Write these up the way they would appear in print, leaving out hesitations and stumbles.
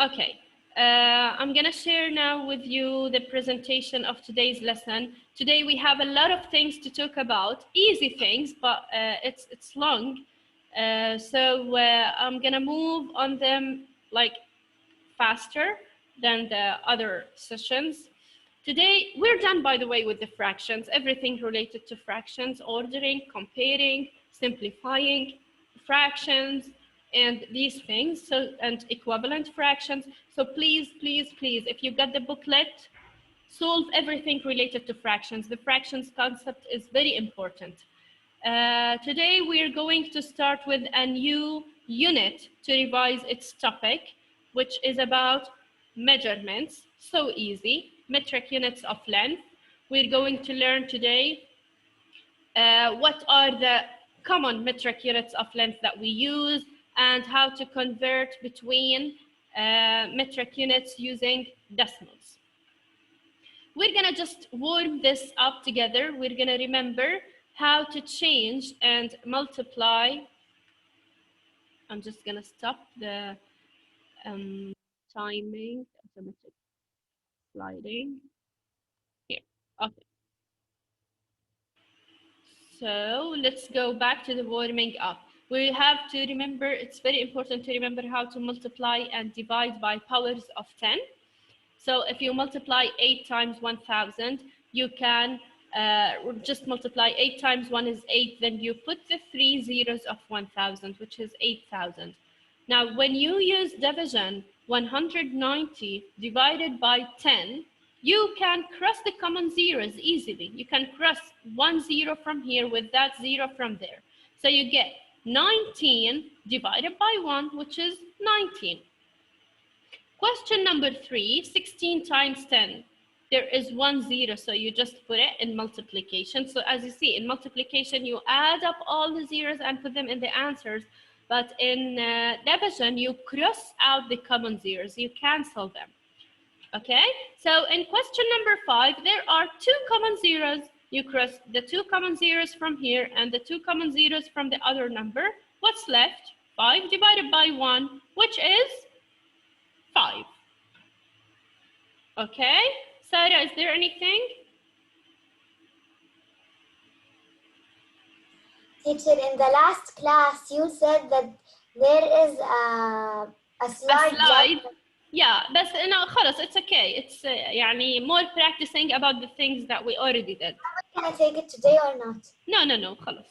Okay, I'm gonna share now with you the presentation of today's lesson. Today we have a lot of things to talk about, easy things, but it's long. So I'm gonna move on them like faster than the other sessions. Today, we're done, by the way, with the fractions, everything related to fractions, ordering, comparing, simplifying fractions, and these things, so, and equivalent fractions. So please, please, please, if you got the booklet, solve everything related to fractions. The fractions concept is very important. Today, we're going to start with a new unit to revise its topic, which is about measurements. So easy, metric units of length. We're going to learn today what are the common metric units of length that we use and how to convert between metric units using decimals. We're gonna just warm this up together. We're gonna remember how to change and multiply. I'm just gonna stop the timing, automatic sliding here. Okay, so let's go back to the warming up. We have to remember, it's very important to remember how to multiply and divide by powers of 10. So if you multiply 8 times 1000, you can just multiply 8 times 1 is 8, then you put the 3 zeros of 1000, which is 8000. Now, when you use division 190 divided by 10, you can cross the common zeros easily. You can cross 1 0 from here with that 0 from there. So you get 19 divided by 1, which is 19. Question number 3, 16 times 10. There is 1 0, so you just put it in multiplication. So as you see, in multiplication, you add up all the zeros and put them in the answers. But in division, you cross out the common zeros. You cancel them. Okay? So in question number 5, there are 2 common zeros. You cross the 2 common zeros from here and the 2 common zeros from the other number. What's left? 5 divided by 1, which is 5. Okay, Sarah, is there anything? Teacher, in the last class, you said that there is a slide. Yeah, بس no, خلاص, it's okay. It's يعني more practicing about the things that we already did. Can I take it today or not? No, خلاص.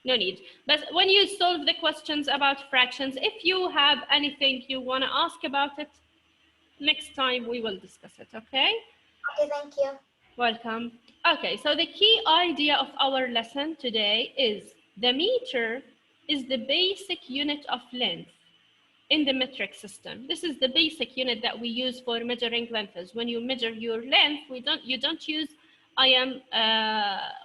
No need. But when you solve the questions about fractions, if you have anything you want to ask about it, next time we will discuss it, okay? Okay, thank you. Welcome. Okay, so the key idea of our lesson today is the meter is the basic unit of length in the metric system. This is the basic unit that we use for measuring lengths. When you measure your length, you don't use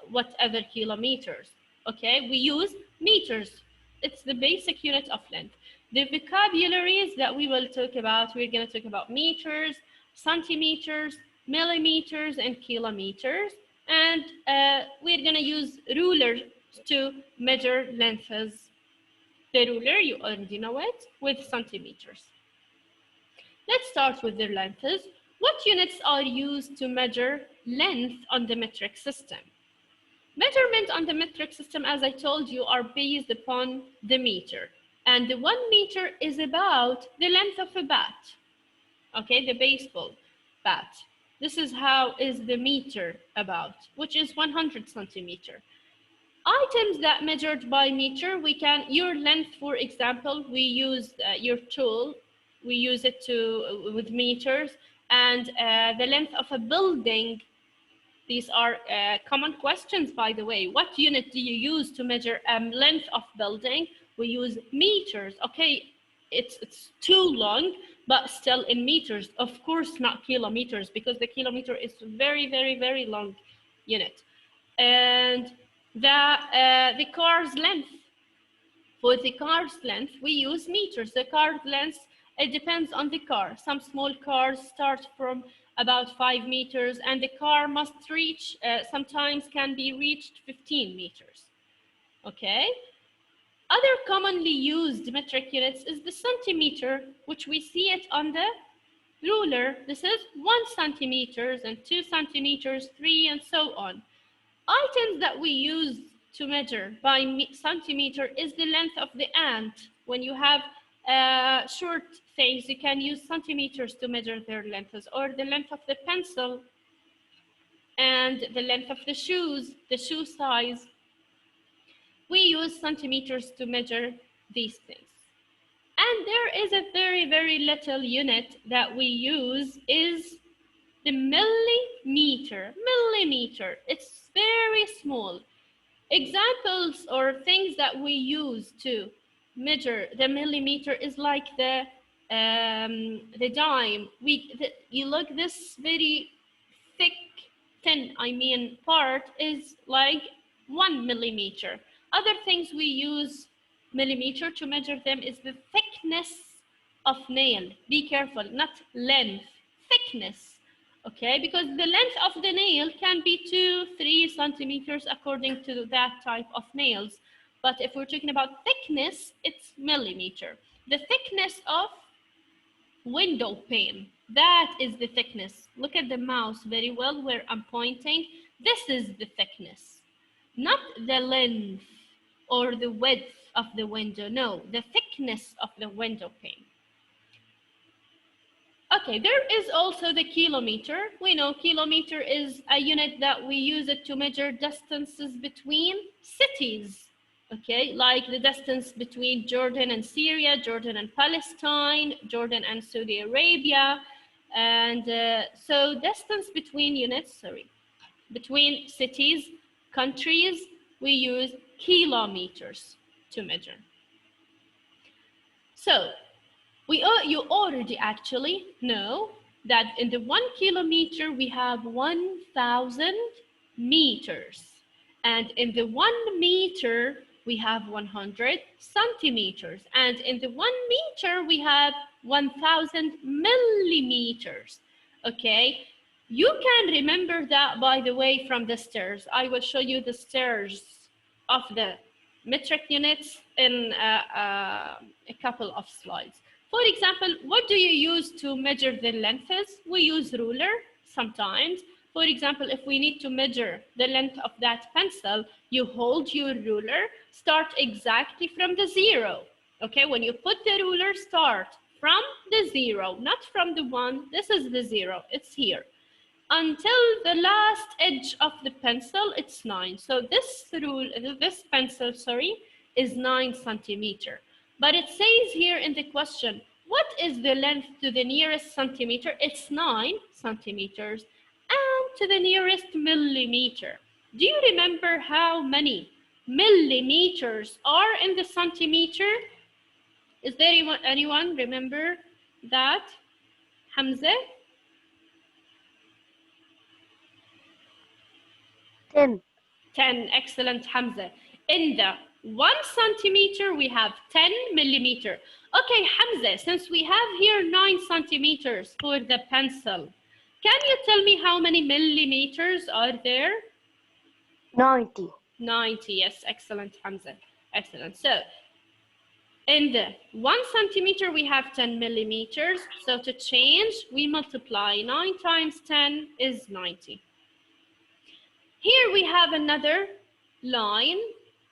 whatever kilometers. Okay, we use meters. It's the basic unit of length. The vocabularies that we will talk about, we're going to talk about meters, centimeters, millimeters, and kilometers. And we're going to use rulers to measure lengths. The ruler, you already know it, with centimeters. Let's start with the lengths. What units are used to measure length on the metric system? Measurement on the metric system, as I told you, are based upon the meter. And the 1 meter is about the length of a bat. Okay, the baseball bat. This is how is the meter about, which is 100 centimeter. Items that measured by meter, we can, your length, for example, we use your tool, we use it with meters, and the length of a building. These are common questions, by the way. What unit do you use to measure length of building? We use meters. Okay, it's too long, but still in meters. Of course, not kilometers, because the kilometer is very, very, very long unit. And the car's length. For the car's length, we use meters. The car's length, it depends on the car. Some small cars start from about 5 meters, and the car must reach, sometimes can be reached 15 meters. Okay? Other commonly used metric units is the centimeter, which we see it on the ruler. This is 1 centimeters and 2 centimeters, 3, and so on. Items that we use to measure by centimeter is the length of the ant. When you have short things, you can use centimeters to measure their lengths, or the length of the pencil and the length of the shoes, the shoe size. We use centimeters to measure these things. And there is a very, very little unit that we use is the millimeter. Millimeter. It's very small. Examples or things that we use to measure the millimeter is like the dime. You look, this very thick, thin, part is like 1 millimeter. Other things we use millimeter to measure them is the thickness of nail. Be careful, not length, thickness. Okay, because the length of the nail can be 2-3 centimeters according to that type of nails. But if we're talking about thickness, it's millimeter. The thickness of window pane, that is the thickness. Look at the mouse very well where I'm pointing. This is the thickness, not the length or the width of the window. No, the thickness of the window pane. Okay, there is also the kilometer. We know kilometer is a unit that we use it to measure distances between cities. Okay, like the distance between Jordan and Syria, Jordan and Palestine, Jordan and Saudi Arabia. And so distance between units, between cities, countries, we use kilometers to measure. So you already actually know that in the 1 kilometer we have 1,000 meters, and in the 1 meter we have 100 centimeters, and in the 1 meter we have 1,000 millimeters. Okay, you can remember that, by the way, from the stairs. I will show you the stairs of the metric units in a couple of slides. For example, what do you use to measure the lengths? We use ruler sometimes. For example, if we need to measure the length of that pencil, you hold your ruler, start exactly from the 0. Okay, when you put the ruler, start from the 0, not from the 1. This is the 0, it's here. Until the last edge of the pencil, it's 9. So this pencil, is 9 centimeter. But it says here in the question, what is the length to the nearest centimeter? It's 9 centimeters. And to the nearest millimeter. Do you remember how many millimeters are in the centimeter? Is there anyone remember that? Hamza? 10. 10, excellent, Hamza. In the 1 centimeter, we have 10 millimeter. Okay, Hamza, since we have here 9 centimeters for the pencil, can you tell me how many millimeters are there? 90. 90, yes, excellent, Hamza, excellent. So, in the 1 centimeter, we have 10 millimeters. So to change, we multiply 9 times 10 is 90. Here we have another line.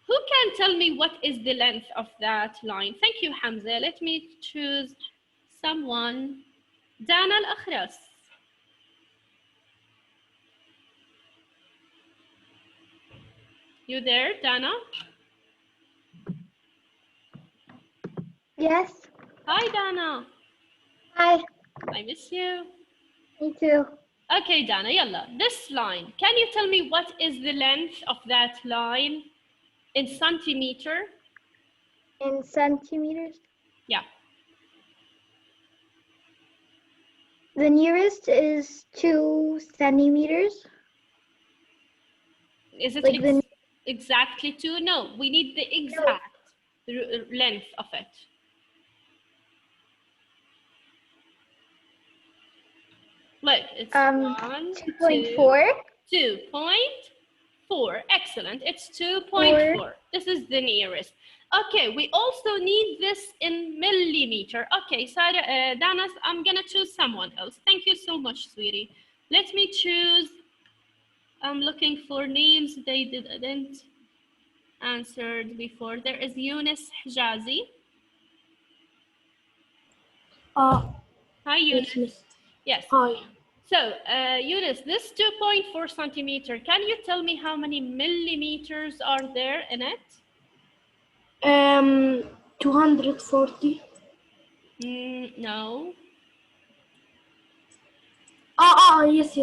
Who can tell me what is the length of that line? Thank you, Hamza. Let me choose someone. Dana al-Akhras. You there, Dana? Yes. Hi, Dana. Hi. I miss you. Me too. Okay, Dana, yalla. This line, can you tell me what is the length of that line in centimeter? In centimeters? Yeah. The nearest is 2 centimeters. Is it like exactly 2? No, we need the exact length of it. Look, it's 2.4. 2.4. Excellent. It's 2.4. This is the nearest. Okay, we also need this in millimeter. Okay, Sarah, Danas, I'm gonna choose someone else. Thank you so much, sweetie. Let me choose. I'm looking for names they didn't answered before. There is Yunus Hijazi. Hi, Yunus. Yes. Yes. Hi. So, Yunus, this 2.4 centimeter, can you tell me how many millimeters are there in it? 240. No. Yes.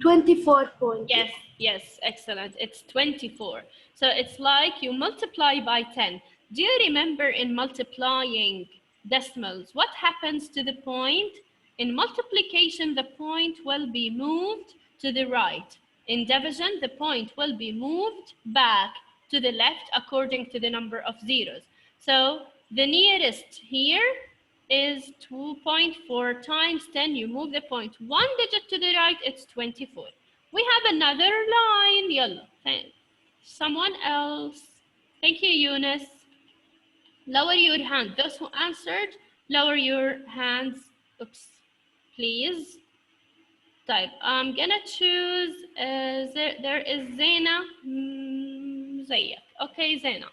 24 point. Yes, excellent. It's 24. So it's like you multiply by 10. Do you remember in multiplying decimals, what happens to the point? In multiplication, the point will be moved to the right. In division, the point will be moved back to the left according to the number of zeros. So the nearest here is 2.4 times 10. You move the point one digit to the right, it's 24. We have another line. Yalla. Someone else. Thank you, Eunice. Lower your hand. Those who answered, lower your hands. Oops. Please. Type. I'm gonna choose. There is Zaina. Zayak. Okay, Zaina.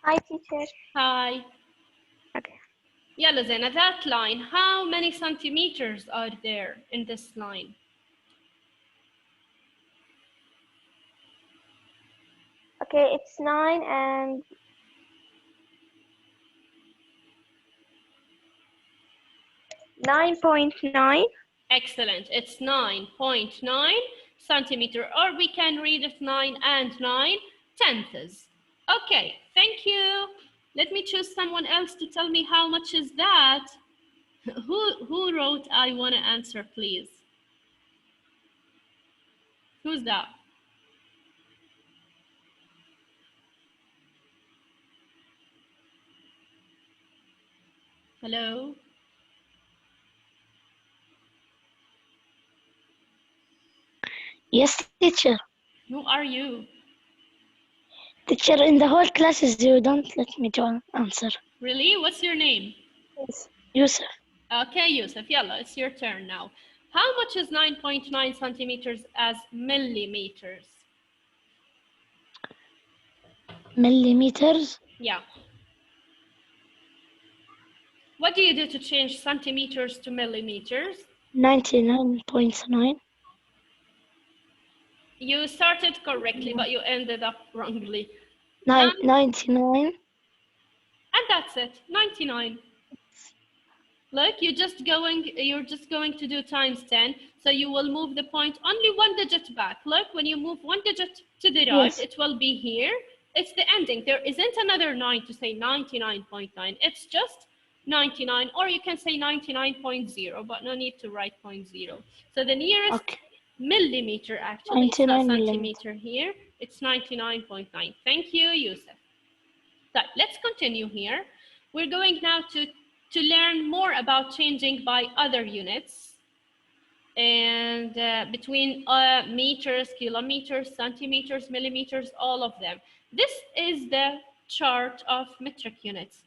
Hi, teacher. Hi. Okay. Yalla, Zaina. That line. How many centimeters are there in this line? Okay, it's 9 and 9.9. Excellent. It's 9.9 centimeter, or we can read it 9 and 9 tenths. Okay, thank you. Let me choose someone else to tell me how much is that. Who wrote I want to answer, please? Who's that? Hello? Yes, teacher. Who are you? Teacher, in the whole classes, you don't let me to answer. Really? What's your name? Yes. Yusuf. Okay, Yusuf, yalla, it's your turn now. How much is 9.9 centimeters as millimeters? Millimeters. Yeah. What do you do to change centimeters to millimeters? 99.9. You started correctly, but you ended up wrongly. 99. And that's it, 99. Look, you're just going to do times 10. So you will move the point only one digit back. Look, when you move one digit to the right, Yes. it will be here. It's the ending. There isn't another 9 to say 99.9. It's just 99, or you can say 99.0, but no need to write 0.0. So the nearest Okay. millimeter, actually, it's not 99 centimeter here. It's 99.9. Thank you, Yusuf. So let's continue here. We're going now to learn more about changing by other units and between meters, kilometers, centimeters, millimeters, all of them. This is the chart of metric units.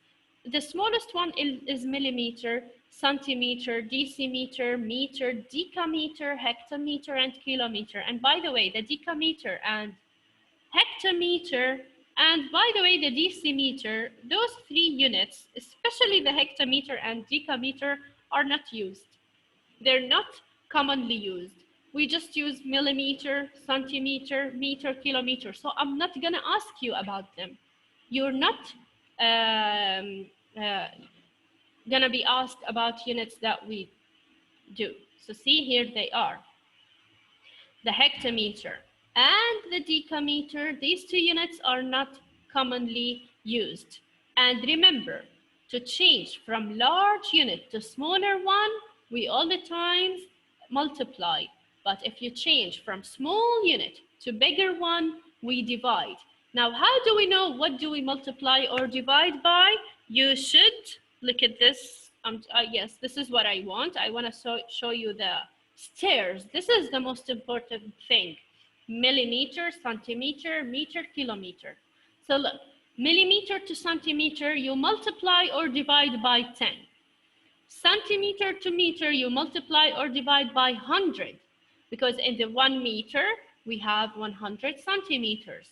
The smallest one is millimeter, centimeter, decimeter, meter, decameter, hectometer, and kilometer. And by the way, the decameter and hectometer, and by the way, the decimeter, those three units, especially the hectometer and decameter, are not used. They're not commonly used. We just use millimeter, centimeter, meter, kilometer. So I'm not gonna ask you about them. You're not gonna be asked about units that we do. So see, here they are. The hectometer and the decameter, these two units are not commonly used. And remember, to change from large unit to smaller one, we all the times multiply. But if you change from small unit to bigger one, we divide. Now, how do we know what do we multiply or divide by? You should look at this. Yes, this is what I want. I want to show you the stairs. This is the most important thing. millimeter, centimeter, meter, kilometer. So look, millimeter to centimeter, you multiply or divide by 10. Centimeter to meter, you multiply or divide by 100, because in the 1 meter, we have 100 centimeters.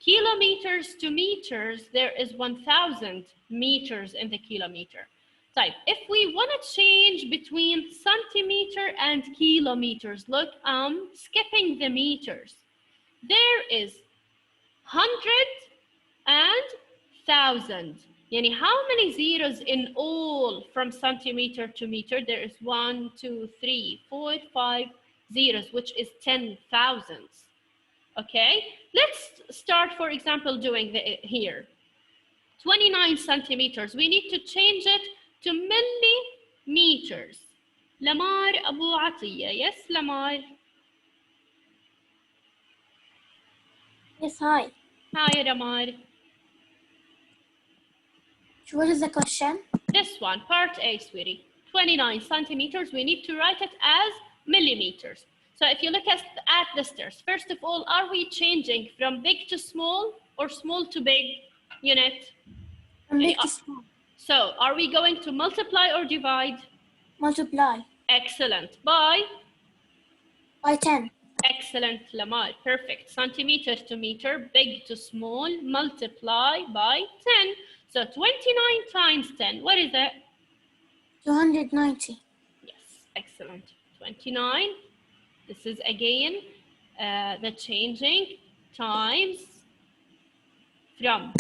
Kilometers to meters, there is 1,000 meters in the kilometer. Type, if we want to change between centimeter and kilometers, look, I'm skipping the meters. There is 100 and 1,000. Yani how many zeros in all from centimeter to meter? There is 1, 2, 3, 4, 5 zeros, which is 10,000. Okay, let's start, for example, doing here. 29 centimeters. We need to change it to millimeters. Lamar Abu Atiya. Yes, Lamar. Yes, hi. Hi, Lamar. What is the question? This one, part A, sweetie. 29 centimeters. We need to write it as millimeters. So if you look at the stairs, first of all, are we changing from big to small or small to big unit? From big to small. So are we going to multiply or divide? Multiply. Excellent. By 10. Excellent, Lamar. Perfect. Centimeter to meter, big to small, multiply by 10. So 29 times 10, what is it? 290. Yes, excellent. 29. This is again the changing times from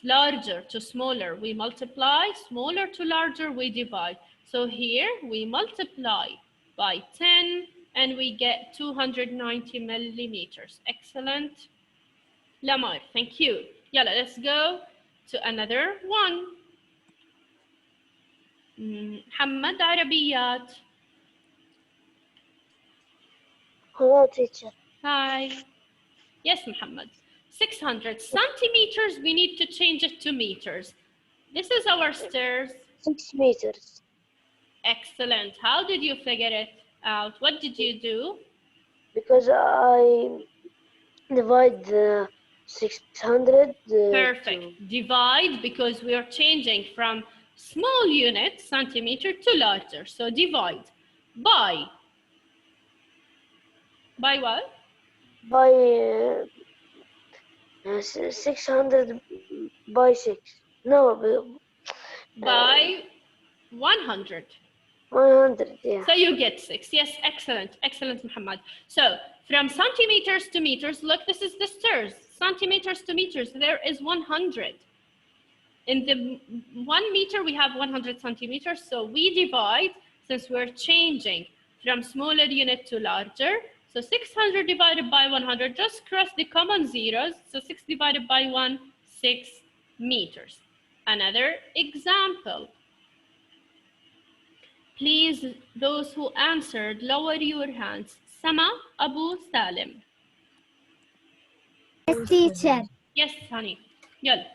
larger to smaller. We multiply, smaller to larger, we divide. So here we multiply by 10 and we get 290 millimeters. Excellent. Lamar, thank you. Yalla, let's go to another one. محمد عربيات. Hello, teacher. Hi. Yes, Muhammad. 600 centimeters, we need to change it to meters. This is our stairs. 6 meters. Excellent. How did you figure it out? What did you do? Because I divide the 600. Perfect. Divide, because we are changing from small unit, centimeter, to larger. So divide by what? By 600 by 6. No, By 100. 100, yeah. So you get 6. Yes, excellent. Excellent, Muhammad. So from centimeters to meters, look, this is the stairs. Centimeters to meters, there is 100. In the 1 meter, we have 100 centimeters. So we divide, since we're changing from smaller unit to larger. So 600 divided by 100, just cross the common zeros. So 6 divided by 1, 6 meters. Another example. Please, those who answered, lower your hands. Sama Abu Salim. Yes, teacher. Yes, honey. Yalla.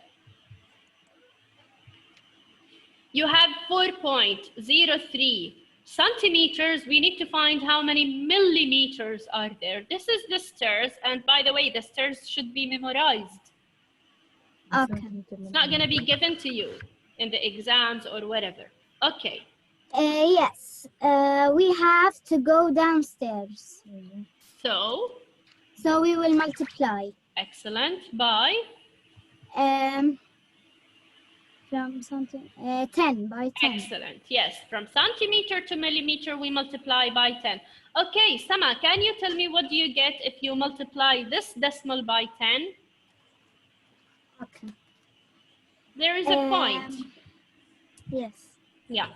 You have 4.03 centimeters. We need to find how many millimeters are there. This is the stairs. And by the way, the stairs should be memorized. Okay. It's not going to be given to you in the exams or whatever. Okay. Yes. We have to go downstairs. So, So we will multiply. excellent. By? From something 10 by 10. Excellent. Yes, from centimeter to millimeter, we multiply by 10. Okay, Sama, can you tell me what do you get if you multiply this decimal by 10? Okay. There is a point. Yes. Yeah.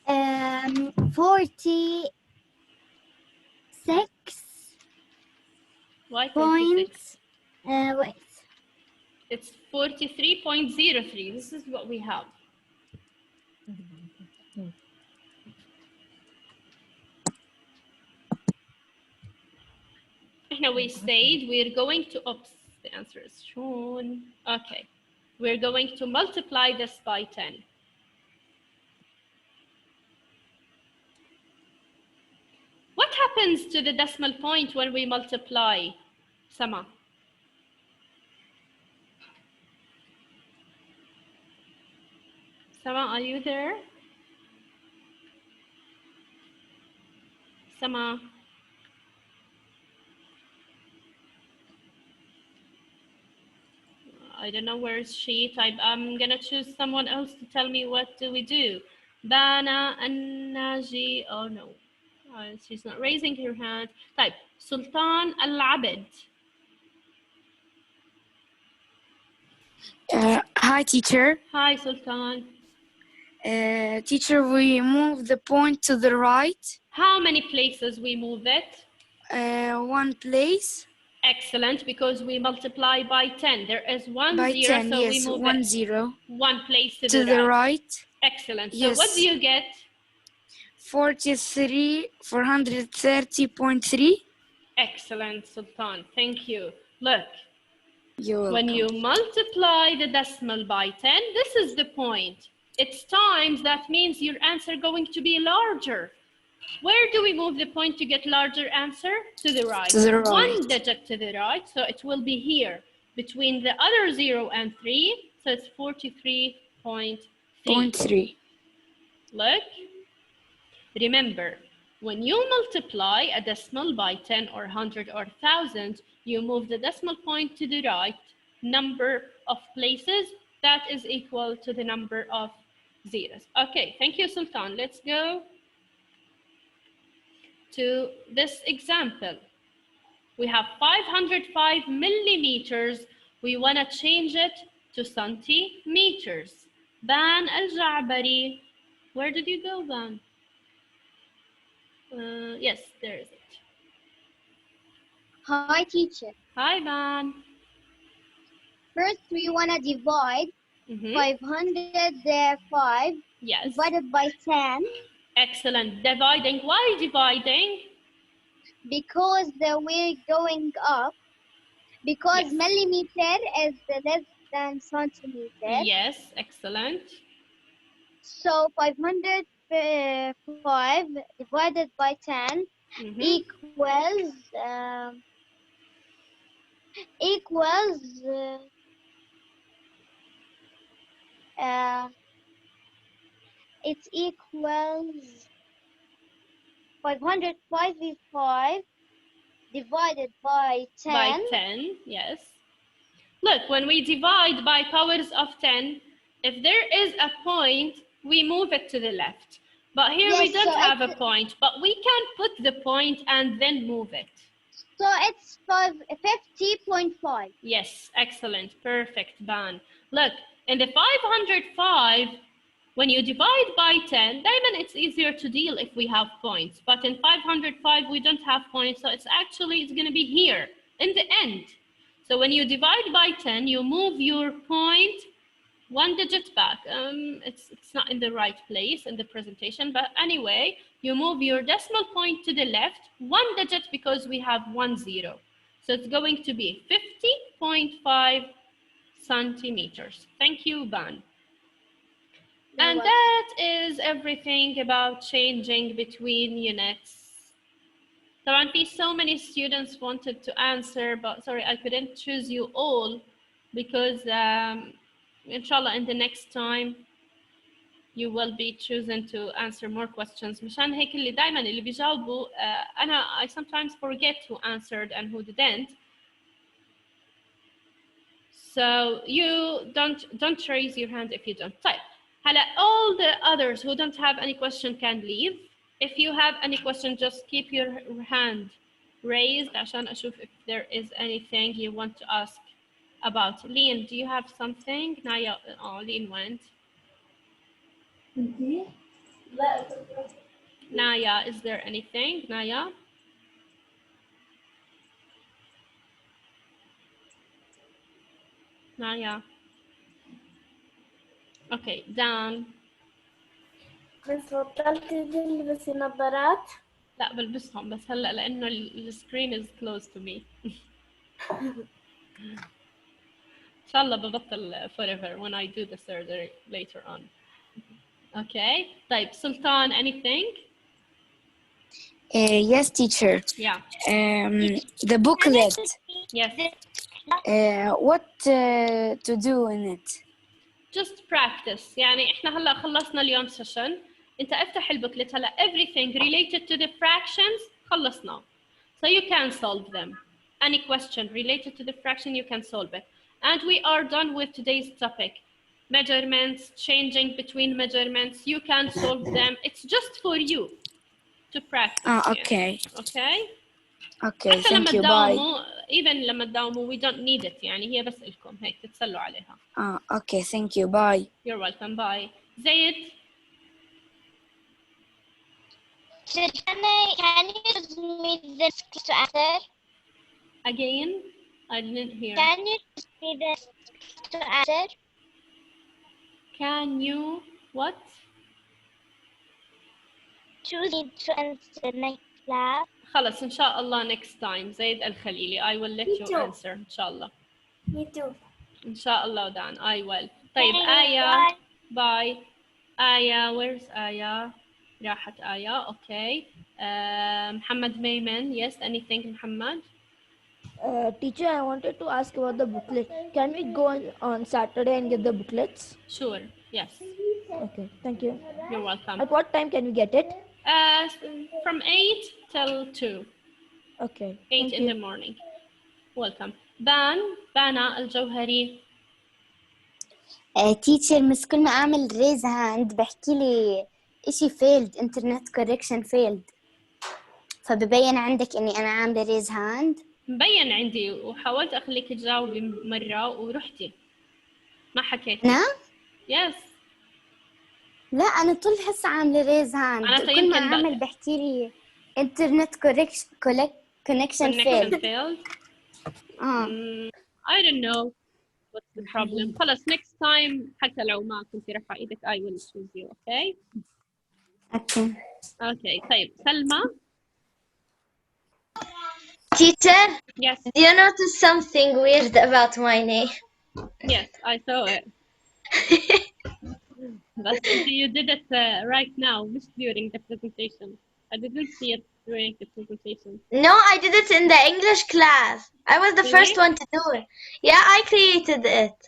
Um, 46. Why Point. 26? Wait. It's 43.03. This is what we have. Now we said we're going to, oops, the answer is shown. Okay. We're going to multiply this by 10. happens to the decimal point when we multiply? Sama. Sama, are you there? Sama. I don't know where is she. I'm gonna choose someone else to tell me what do we do. Bana and Naji. Oh no, she's not raising her hand. Type Sultan Al-Abid. Hi, teacher. Hi, Sultan. Teacher, we move the point to the right. How many places we move it? One place. Excellent, because we multiply by 10. There is one By zero, 10, so yes, we move 1 it 0. one place to To the right. right. Excellent. So Yes. what do you get? 430.3. Excellent, Sultan. Thank you. Look, You're welcome. when you multiply the decimal by 10, this is the point. It's times, that means your answer going to be larger. Where do we move the point to get larger answer? To the right. To the right. One digit to the right, so it will be here between the other 0 and 3, so it's 43.3. Look, remember, when you multiply a decimal by 10 or 100 or 1000, you move the decimal point to the right number of places. That is equal to the number of zeros. Okay, thank you, Sultan. Let's go to this example. We have 505 millimeters. We want to change it to centimeters. Ban Al-Ja'bari. Where did you go, Ban? Yes, there is it. Hi, teacher. Hi, Ban. First, we want to divide 505 Yes. divided by 10. Excellent. Dividing. Why dividing? Because we're going up. Because Yes. millimeter is less than centimeter. Yes, excellent. So 505 divided by 10 equals it equals 555 divided by 10. By 10, yes. Look, when we divide by powers of 10, if there is a point, we move it to the left. But here Yes, we don't so have a point, but we can put the point and then move it. So it's 50.5. Yes, excellent, perfect, Ban. Look, in the 505, when you divide by 10, diamond it's easier to deal if we have points. But in 505, we don't have points, so it's going to be here in the end. So when you divide by 10, you move your point one digit back. It's not in the right place in the presentation, but anyway, you move your decimal point to the left one digit because we have 1 0. So it's going to be 50.5 centimeters. Thank you, Ban. And that is everything about changing between units. So many students wanted to answer, but sorry, I couldn't choose you all because inshallah in the next time you will be chosen to answer more questions. مشان هيك اللي دايما اللي بيجاوبوا I sometimes forget who answered and who didn't. So you don't raise your hand if you don't. طيب هلا all the others who don't have any question can leave. If you have any question, just keep your hand raised عشان أشوف if there is anything you want to ask about. Lean, do you have something? Naya, oh, Lean went. Naya, is there anything? Naya? Naya. Okay, Dan. بس بطلت تلبسي نظارات؟ لا بلبسهم بس هلا لأنه السكرين is close to me. إن شاء الله ببطل forever when I do the surgery later on. Okay. طيب Sultan, anything? Yes, teacher. Yeah. The booklet. Yes. What to do in it? Just practice. يعني احنا هلا خلصنا اليوم session. انت افتح البوكلت هلا everything related to the fractions خلصنا. So you can solve them. Any question related to the fraction you can solve it. And we are done with today's topic. Measurements, changing between measurements, you can solve them. It's just for you to practice. Okay. Okay? Okay, حتى thank لما you. Bye. تداوموا even لما تداوموا we don't need it يعني هي بس لكم هيك تتسلوا عليها. Okay, thank you. Bye. You're welcome. Bye. زيد. Can you use me this to answer? Again, I didn't hear. Can you use me this to answer? Can you what? Choose me to answer next class. خلص إن شاء الله next time زيد الخليلي. I will let you answer إن شاء الله. Me too. إن شاء الله Dan. I will. طيب Bye. آية. Bye. آية. Where's آية? راحت آية. Okay. محمد ميمن. Yes. Anything محمد? Teacher, I wanted to ask about the booklet. Can we go on Saturday and get the booklets? Sure. Yes. Okay, thank you. You're welcome. At what time can we get it? From 8 till 2. Okay. 8 in the morning. Welcome. بانا الجوهري. تيتشر مس كل ما أعمل ريز هاند بحكي لي إشي فيلد انترنت كوركشن فيلد فببين عندك إني أنا عاملة ريز هاند. مبين عندي وحاولت أخليك تجاوبي مرة ورحتي ما حكيتي. نعم؟ يس. لا أنا طول هسه عاملة ريز هاند كل ما أعمل بحكي لي انترنت كونكشن فيلد. I don't know what's the problem. خلاص next time حتى لو ما كنتي رافعة إيدك I will choose you. Okay. Okay. Okay. طيب سلمى. Teacher? Yes. Do you notice something weird about my name? Yes, I saw it. But you did it right now, not during the presentation. I didn't see it during the presentation. No, I did it in the English class. I was the first one to do it. Yeah, I created it.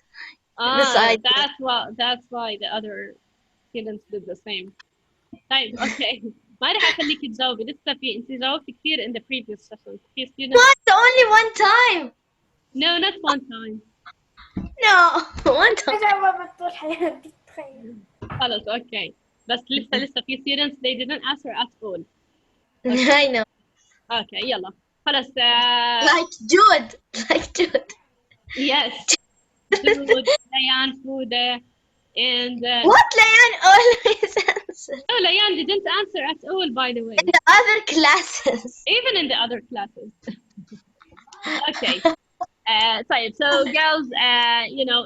That's why the other students did the same. طيب okay. ما راح أخليك تجاوبي لسه في أنت جاوبتي كثير in the previous sessions. في students. What? Only one time? No, not one time. No, one time. جاوبت طول حياتي تخيل. خلاص okay. بس لسه في students they didn't answer at all. I know. Okay, يلا. خلاص. Like Jude. Like Jude. Yes. Jude, Layan, Fude, and what Layan always answers? No, Layan didn't answer at all, by the way. In the other classes. Even in the other classes. Okay. So girls, you know,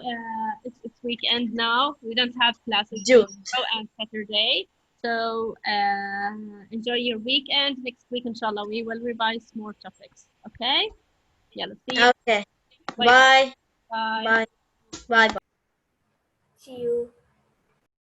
it's weekend now. We don't have classes tomorrow and Saturday. So enjoy your weekend. Next week, inshallah, we will revise more topics. Okay? Yeah, let's see you. Okay. Bye. Bye. Bye. Bye. See you.